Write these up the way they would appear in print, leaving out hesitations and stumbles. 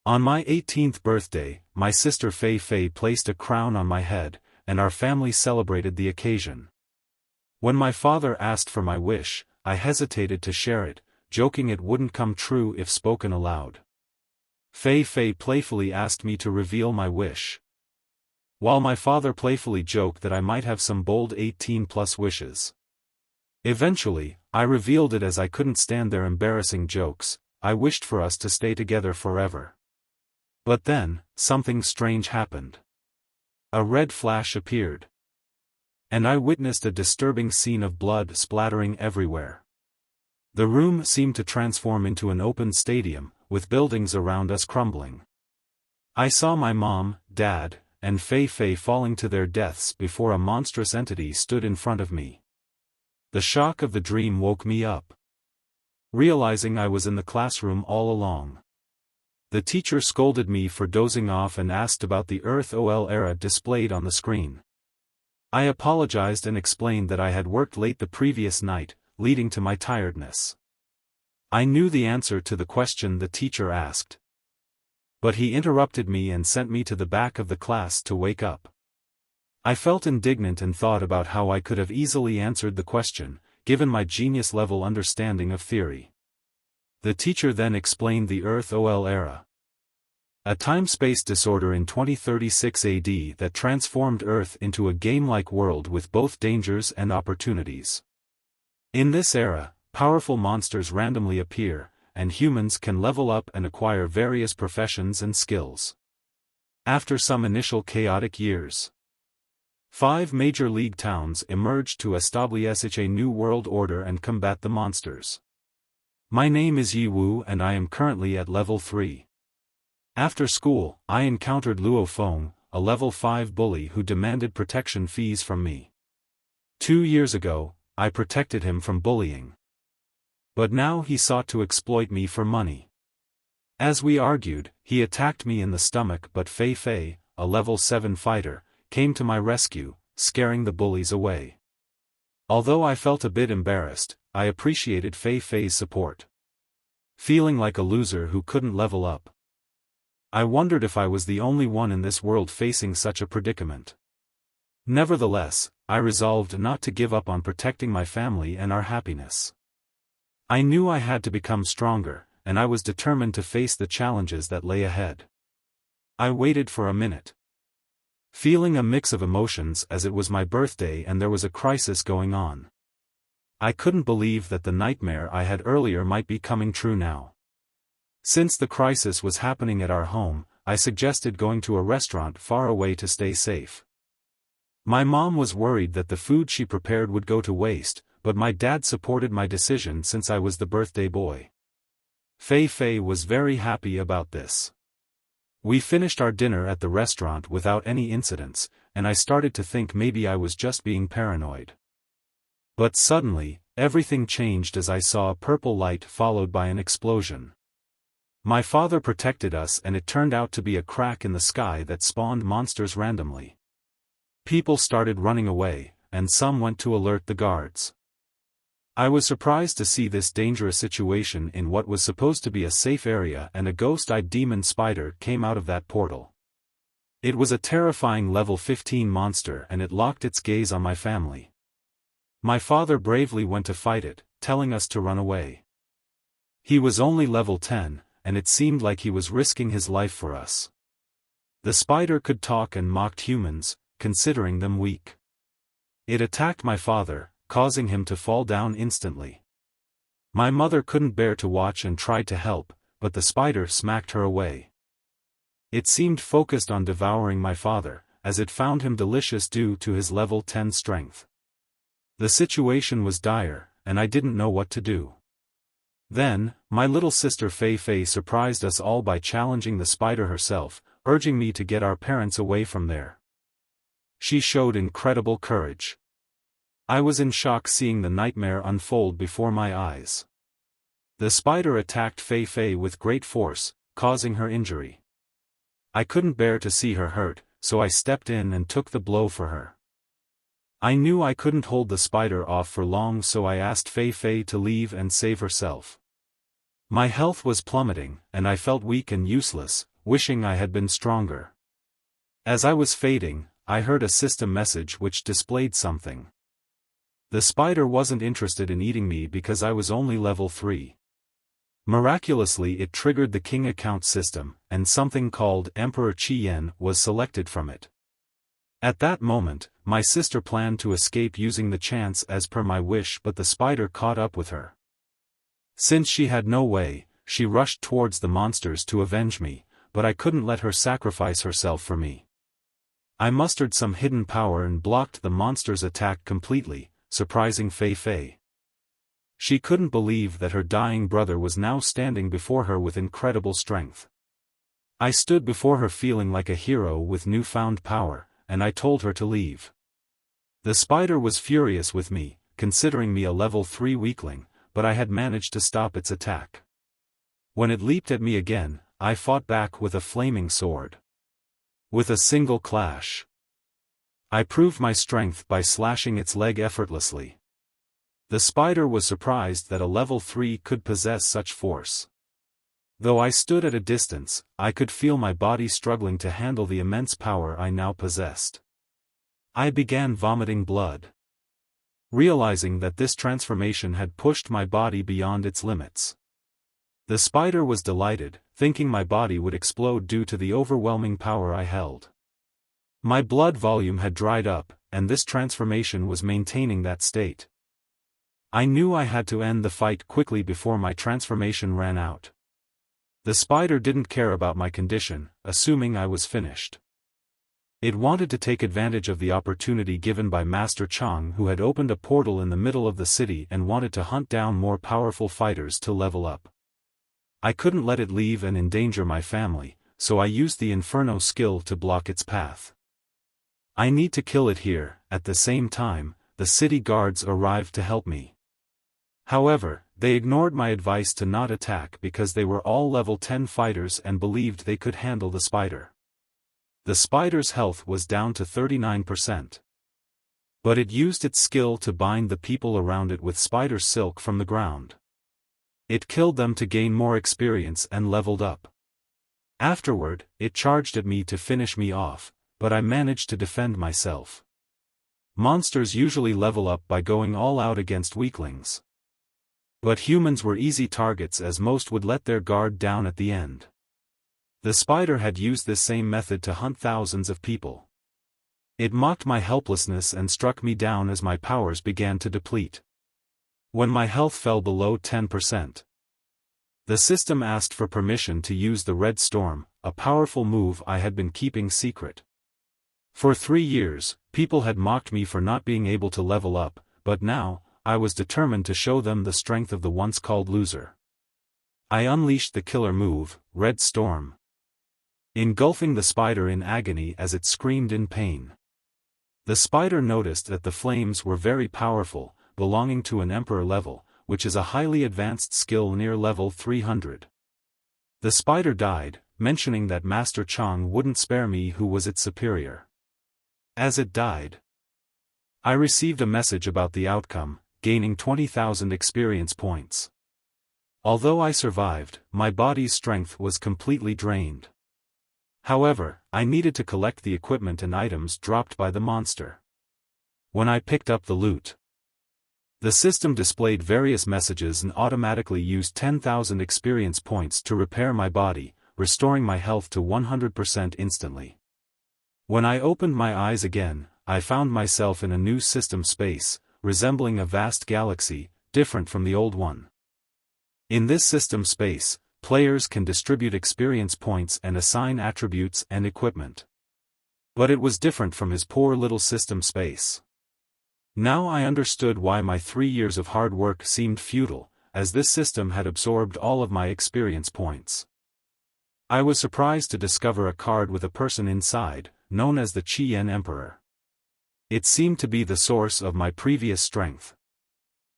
On my 18th birthday, my sister Fei Fei placed a crown on my head, and our family celebrated the occasion. When my father asked for my wish, I hesitated to share it, joking it wouldn't come true if spoken aloud. Fei Fei playfully asked me to reveal my wish, while my father playfully joked that I might have some bold 18-plus wishes. Eventually, I revealed it as I couldn't stand their embarrassing jokes. I wished for us to stay together forever. But then, something strange happened. A red flash appeared, and I witnessed a disturbing scene of blood splattering everywhere. The room seemed to transform into an open stadium, with buildings around us crumbling. I saw my mom, dad, and Fei Fei falling to their deaths before a monstrous entity stood in front of me. The shock of the dream woke me up, realizing I was in the classroom all along. The teacher scolded me for dozing off and asked about the Earth-OL era displayed on the screen. I apologized and explained that I had worked late the previous night, leading to my tiredness. I knew the answer to the question the teacher asked, but he interrupted me and sent me to the back of the class to wake up. I felt indignant and thought about how I could have easily answered the question, given my genius-level understanding of theory. The teacher then explained the Earth-OL era, a time-space disorder in 2036 AD that transformed Earth into a game-like world with both dangers and opportunities. In this era, powerful monsters randomly appear, and humans can level up and acquire various professions and skills. After some initial chaotic years, 5 major league towns emerged to establish a new world order and combat the monsters. My name is Yi Wu and I am currently at level 3. After school, I encountered Luo Feng, a level 5 bully who demanded protection fees from me. 2 years ago, I protected him from bullying, but now he sought to exploit me for money. As we argued, he attacked me in the stomach, but Fei Fei, a level 7 fighter, came to my rescue, scaring the bullies away. Although I felt a bit embarrassed, I appreciated Fei Fei's support. Feeling like a loser who couldn't level up, I wondered if I was the only one in this world facing such a predicament. Nevertheless, I resolved not to give up on protecting my family and our happiness. I knew I had to become stronger, and I was determined to face the challenges that lay ahead. I waited for a minute, feeling a mix of emotions as it was my birthday and there was a crisis going on. I couldn't believe that the nightmare I had earlier might be coming true now. Since the crisis was happening at our home, I suggested going to a restaurant far away to stay safe. My mom was worried that the food she prepared would go to waste, but my dad supported my decision since I was the birthday boy. Fei Fei was very happy about this. We finished our dinner at the restaurant without any incidents, and I started to think maybe I was just being paranoid. But suddenly, everything changed as I saw a purple light followed by an explosion. My father protected us and it turned out to be a crack in the sky that spawned monsters randomly. People started running away, and some went to alert the guards. I was surprised to see this dangerous situation in what was supposed to be a safe area, and a ghost-eyed demon spider came out of that portal. It was a terrifying level 15 monster and it locked its gaze on my family. My father bravely went to fight it, telling us to run away. He was only level 10, and it seemed like he was risking his life for us. The spider could talk and mocked humans, considering them weak. It attacked my father, causing him to fall down instantly. My mother couldn't bear to watch and tried to help, but the spider smacked her away. It seemed focused on devouring my father, as it found him delicious due to his level 10 strength. The situation was dire, and I didn't know what to do. Then, my little sister Fei Fei surprised us all by challenging the spider herself, urging me to get our parents away from there. She showed incredible courage. I was in shock seeing the nightmare unfold before my eyes. The spider attacked Fei Fei with great force, causing her injury. I couldn't bear to see her hurt, so I stepped in and took the blow for her. I knew I couldn't hold the spider off for long, so I asked Fei Fei to leave and save herself. My health was plummeting, and I felt weak and useless, wishing I had been stronger. As I was fading, I heard a system message which displayed something. The spider wasn't interested in eating me because I was only level 3. Miraculously, it triggered the king account system, and something called Emperor Qian was selected from it. At that moment, my sister planned to escape using the chance as per my wish, but the spider caught up with her. Since she had no way, she rushed towards the monsters to avenge me, but I couldn't let her sacrifice herself for me. I mustered some hidden power and blocked the monster's attack completely, surprising Fei Fei. She couldn't believe that her dying brother was now standing before her with incredible strength. I stood before her feeling like a hero with newfound power, and I told her to leave. The spider was furious with me, considering me a level 3 weakling, but I had managed to stop its attack. When it leaped at me again, I fought back with a flaming sword. With a single clash, I proved my strength by slashing its leg effortlessly. The spider was surprised that a level 3 could possess such force. Though I stood at a distance, I could feel my body struggling to handle the immense power I now possessed. I began vomiting blood, realizing that this transformation had pushed my body beyond its limits. The spider was delighted, thinking my body would explode due to the overwhelming power I held. My blood volume had dried up, and this transformation was maintaining that state. I knew I had to end the fight quickly before my transformation ran out. The spider didn't care about my condition, assuming I was finished. It wanted to take advantage of the opportunity given by Master Chang, who had opened a portal in the middle of the city and wanted to hunt down more powerful fighters to level up. I couldn't let it leave and endanger my family, so I used the Inferno skill to block its path. I need to kill it here. At the same time, the city guards arrived to help me. However, they ignored my advice to not attack because they were all level 10 fighters and believed they could handle the spider. The spider's health was down to 39%. But it used its skill to bind the people around it with spider silk from the ground. It killed them to gain more experience and leveled up. Afterward, it charged at me to finish me off, but I managed to defend myself. Monsters usually level up by going all out against weaklings. But humans were easy targets as most would let their guard down at the end. The spider had used this same method to hunt thousands of people. It mocked my helplessness and struck me down as my powers began to deplete. When my health fell below 10%, the system asked for permission to use the Red Storm, a powerful move I had been keeping secret. For 3 years, people had mocked me for not being able to level up, but now, I was determined to show them the strength of the once called loser. I unleashed the killer move, Red Storm, engulfing the spider in agony as it screamed in pain. The spider noticed that the flames were very powerful, belonging to an emperor level, which is a highly advanced skill near level 300. The spider died, mentioning that Master Chang wouldn't spare me, who was its superior. As it died, I received a message about the outcome, gaining 20,000 experience points. Although I survived, my body's strength was completely drained. However, I needed to collect the equipment and items dropped by the monster. When I picked up the loot, the system displayed various messages and automatically used 10,000 experience points to repair my body, restoring my health to 100% instantly. When I opened my eyes again, I found myself in a new system space, resembling a vast galaxy, different from the old one. In this system space, players can distribute experience points and assign attributes and equipment. But it was different from his poor little system space. Now I understood why my 3 years of hard work seemed futile, as this system had absorbed all of my experience points. I was surprised to discover a card with a person inside, known as the Qian Emperor. It seemed to be the source of my previous strength.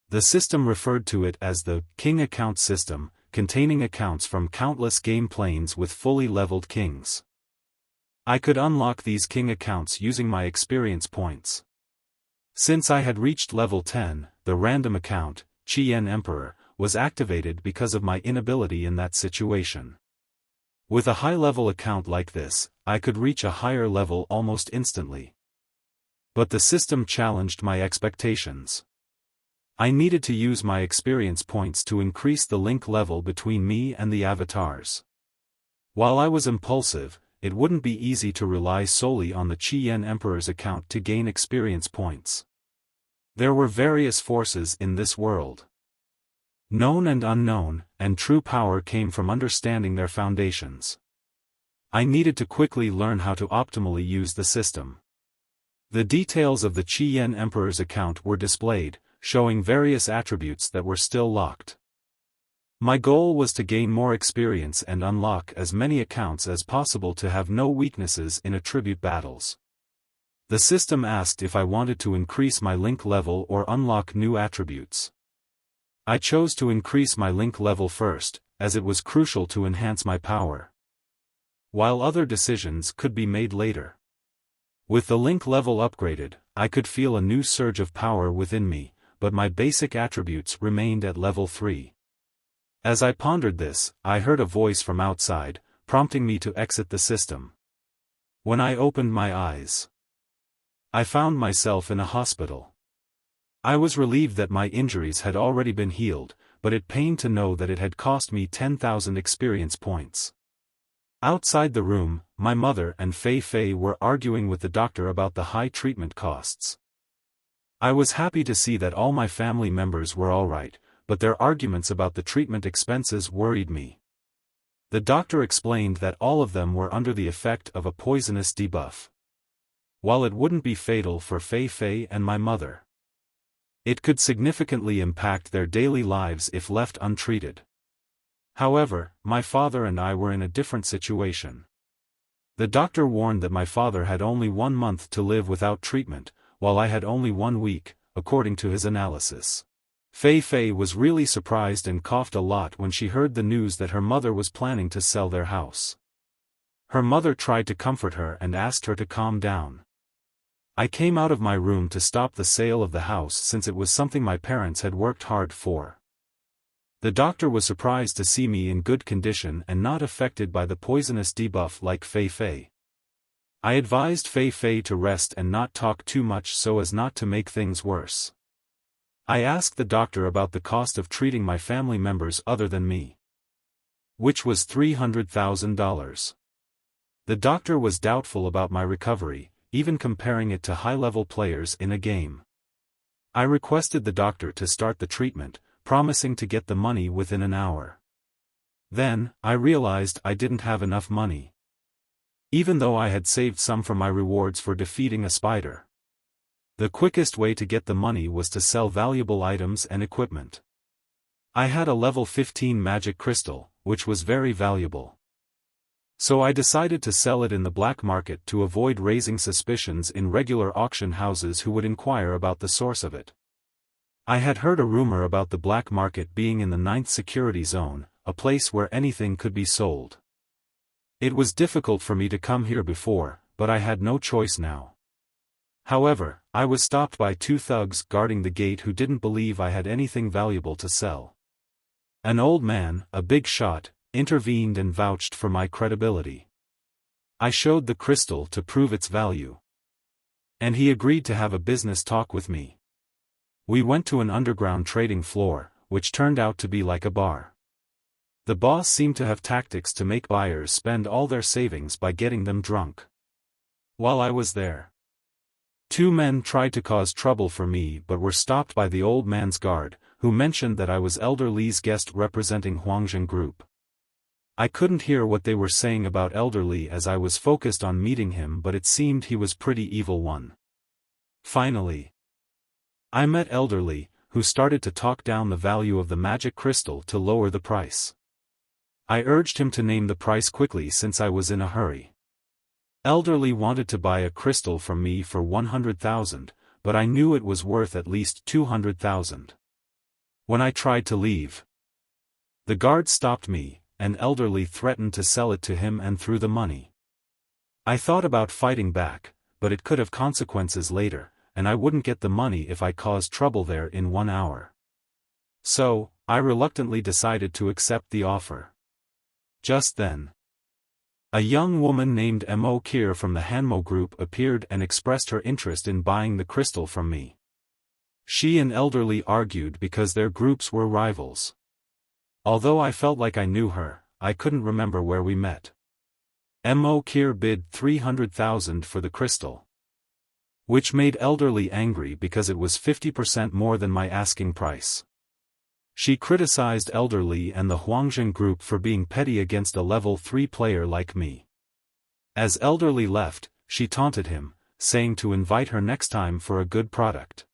The system referred to it as the King Account System, containing accounts from countless game planes with fully leveled kings. I could unlock these king accounts using my experience points. Since I had reached level 10, the random account, Qian Emperor, was activated because of my inability in that situation. With a high-level account like this, I could reach a higher level almost instantly. But the system challenged my expectations. I needed to use my experience points to increase the link level between me and the avatars. While I was impulsive, it wouldn't be easy to rely solely on the Qian Emperor's account to gain experience points. There were various forces in this world, known and unknown, and true power came from understanding their foundations. I needed to quickly learn how to optimally use the system. The details of the Qian Emperor's account were displayed, showing various attributes that were still locked. My goal was to gain more experience and unlock as many accounts as possible to have no weaknesses in attribute battles. The system asked if I wanted to increase my link level or unlock new attributes. I chose to increase my link level first, as it was crucial to enhance my power, while other decisions could be made later. With the link level upgraded, I could feel a new surge of power within me, but my basic attributes remained at level 3. As I pondered this, I heard a voice from outside, prompting me to exit the system. When I opened my eyes, I found myself in a hospital. I was relieved that my injuries had already been healed, but it pained to know that it had cost me 10,000 experience points. Outside the room, my mother and Fei Fei were arguing with the doctor about the high treatment costs. I was happy to see that all my family members were alright, but their arguments about the treatment expenses worried me. The doctor explained that all of them were under the effect of a poisonous debuff. While it wouldn't be fatal for Fei Fei and my mother, it could significantly impact their daily lives if left untreated. However, my father and I were in a different situation. The doctor warned that my father had only 1 month to live without treatment, while I had only 1 week, according to his analysis. Fei Fei was really surprised and coughed a lot when she heard the news that her mother was planning to sell their house. Her mother tried to comfort her and asked her to calm down. I came out of my room to stop the sale of the house since it was something my parents had worked hard for. The doctor was surprised to see me in good condition and not affected by the poisonous debuff like Fei Fei. I advised Fei Fei to rest and not talk too much so as not to make things worse. I asked the doctor about the cost of treating my family members other than me, which was $300,000. The doctor was doubtful about my recovery, even comparing it to high-level players in a game. I requested the doctor to start the treatment, promising to get the money within an hour. Then, I realized I didn't have enough money, even though I had saved some from my rewards for defeating a spider. The quickest way to get the money was to sell valuable items and equipment. I had a level 15 magic crystal, which was very valuable. So I decided to sell it in the black market to avoid raising suspicions in regular auction houses who would inquire about the source of it. I had heard a rumor about the black market being in the 9th security zone, a place where anything could be sold. It was difficult for me to come here before, but I had no choice now. However, I was stopped by 2 thugs guarding the gate who didn't believe I had anything valuable to sell. An old man, a big shot, intervened and vouched for my credibility. I showed the crystal to prove its value, and he agreed to have a business talk with me. We went to an underground trading floor, which turned out to be like a bar. The boss seemed to have tactics to make buyers spend all their savings by getting them drunk. While I was there, 2 men tried to cause trouble for me but were stopped by the old man's guard, who mentioned that I was Elder Li's guest representing Huangjing Group. I couldn't hear what they were saying about Elder Li as I was focused on meeting him, but it seemed he was pretty evil one. Finally, I met Elder Li, who started to talk down the value of the magic crystal to lower the price. I urged him to name the price quickly since I was in a hurry. Elder Li wanted to buy a crystal from me for 100,000, but I knew it was worth at least 200,000. When I tried to leave, the guard stopped me, and Elder Li threatened to sell it to him and threw the money. I thought about fighting back, but it could have consequences later, and I wouldn't get the money if I caused trouble there in 1 hour. So, I reluctantly decided to accept the offer. Just then, A young woman named Mo Kier from the Hanmo group appeared and expressed her interest in buying the crystal from me. She and Elderly argued because their groups were rivals. Although I felt like I knew her, I couldn't remember where we met. Mo Kier bid 300,000 for the crystal, which made Elderly angry because it was 50% more than my asking price. She criticized Elderly and the Huangjin group for being petty against a level 3 player like me. As Elderly left, she taunted him, saying to invite her next time for a good product.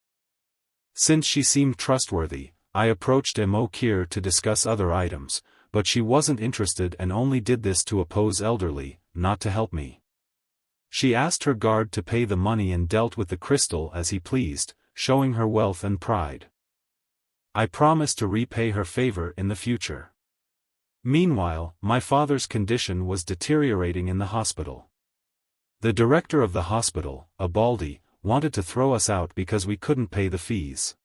Since she seemed trustworthy, I approached Mo Kier to discuss other items, but she wasn't interested and only did this to oppose Elderly, not to help me. She asked her guard to pay the money and dealt with the crystal as he pleased, showing her wealth and pride. I promised to repay her favor in the future. Meanwhile, my father's condition was deteriorating in the hospital. The director of the hospital, a baldy, wanted to throw us out because we couldn't pay the fees.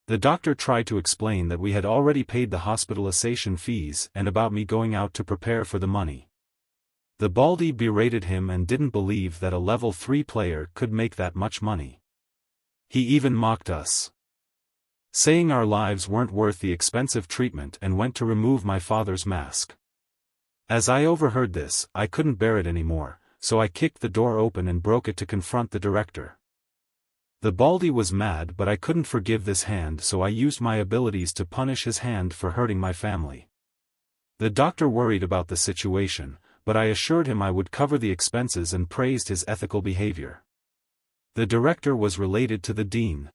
The doctor tried to explain that we had already paid the hospitalization fees and about me going out to prepare for the money. The baldy berated him and didn't believe that a level 3 player could make that much money. He even mocked us, saying our lives weren't worth the expensive treatment, and went to remove my father's mask. As I overheard this, I couldn't bear it anymore, so I kicked the door open and broke it to confront the director. The baldy was mad, but I couldn't forgive this hand, so I used my abilities to punish his hand for hurting my family. The doctor worried about the situation, but I assured him I would cover the expenses and praised his ethical behavior. The director was related to the dean,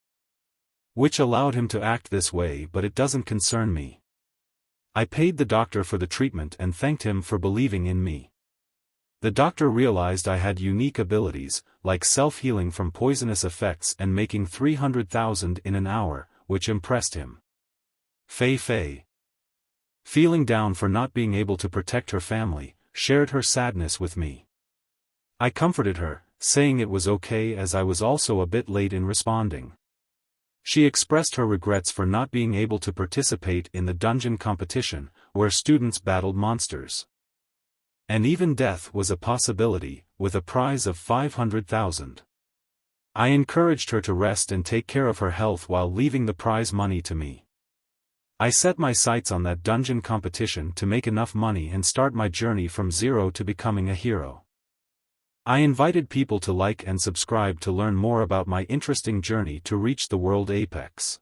which allowed him to act this way, but it doesn't concern me. I paid the doctor for the treatment and thanked him for believing in me. The doctor realized I had unique abilities, like self-healing from poisonous effects and making 300,000 in an hour, which impressed him. Fei, feeling down for not being able to protect her family, shared her sadness with me. I comforted her, saying it was okay as I was also a bit late in responding. She expressed her regrets for not being able to participate in the dungeon competition, where students battled monsters. And even death was a possibility, with a prize of 500,000. I encouraged her to rest and take care of her health while leaving the prize money to me. I set my sights on that dungeon competition to make enough money and start my journey from zero to becoming a hero. I invited people to like and subscribe to learn more about my interesting journey to reach the world apex.